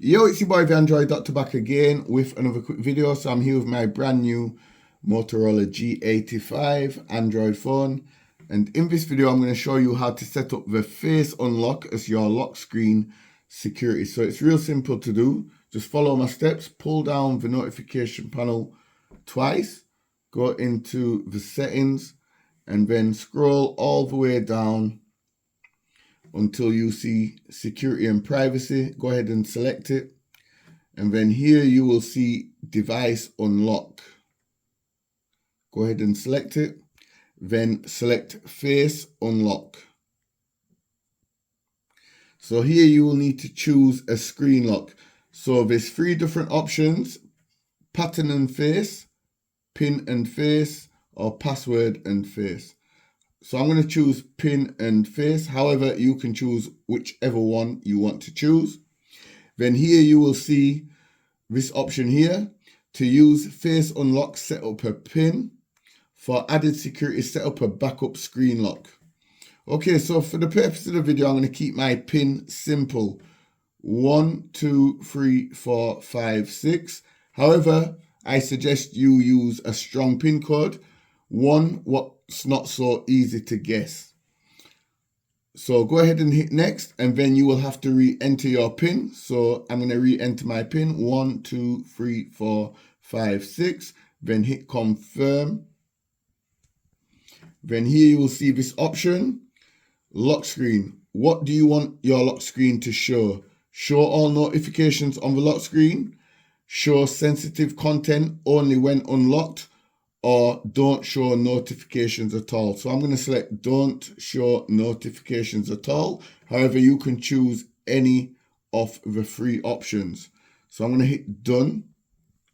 Yo, it's your boy the Android Doctor back again with another quick video. So I'm here with my brand new Motorola G85 Android phone, and in this video I'm going to show you how to set up the face unlock as your lock screen security. So it's real simple to do. Just follow my steps, pull down the notification panel twice, go into the settings, and then scroll all the way down until you see security and privacy. Go ahead and select it, and then here you will see device unlock. Go ahead and select it, then select face unlock. So here you will need to choose a screen lock. So there's three different options: pattern and face, pin and face, or password and face. So I'm going to choose pin and face. However, you can choose whichever one you want to choose. Then here you will see this option here. To use face unlock, set up a pin. For added security, set up a backup screen lock. Okay, so for the purpose of the video, I'm going to keep my pin simple. 1, 2, 3, 4, 5, 6. However, I suggest you use a strong pin code. One what's not so easy to guess. So go ahead and hit next, and then you will have to re-enter your pin. So I'm going to re-enter my pin. 1, 2, 3, 4, 5, 6. Then hit confirm. Then here you will see this option, lock screen. What do you want your lock screen to show? Show all notifications on the lock screen, show sensitive content only when unlocked, or don't show notifications at all. So I'm going to select don't show notifications at all. However, you can choose any of the three options. So I'm going to hit done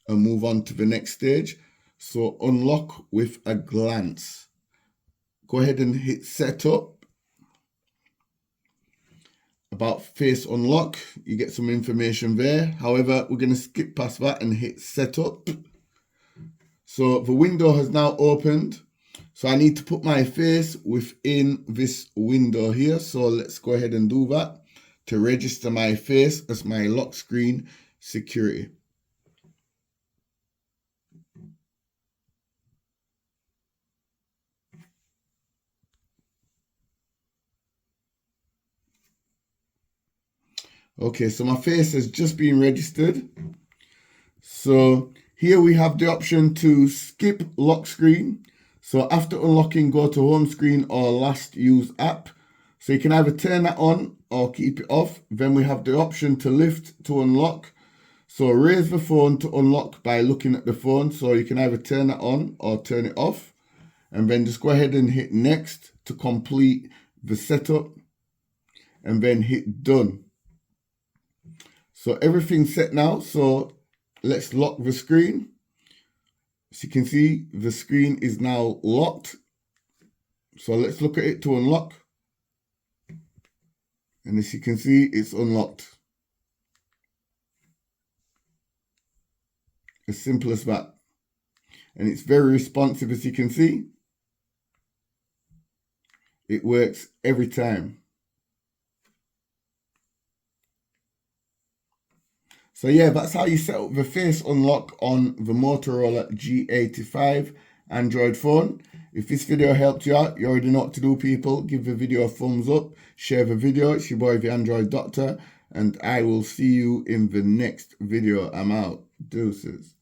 and move on to the next stage. So unlock with a glance. Go ahead and hit setup. About face unlock, you get some information there. However, we're going to skip past that and hit setup. So the window has now opened. So I need to put my face within this window here. So let's go ahead and do that to register my face as my lock screen security. Okay, so my face has just been registered. So here we have the option to skip lock screen. So after unlocking, go to home screen or last used app. So you can either turn that on or keep it off. Then we have the option to lift to unlock. So raise the phone to unlock by looking at the phone. So you can either turn that on or turn it off. And then just go ahead and hit next to complete the setup. And then hit done. So everything's set now. So let's lock the screen. As you can see, the screen is now locked. So let's look at it to unlock. And as you can see, it's unlocked. As simple as that. And it's very responsive, as you can see. It works every time. So yeah, that's how you set up the face unlock on the Motorola G85 Android phone. If this video helped you out, you already know what to do, people. Give the video a thumbs up, share the video. It's your boy the Android Doctor, and I will see you in the next video. I'm out. Deuces.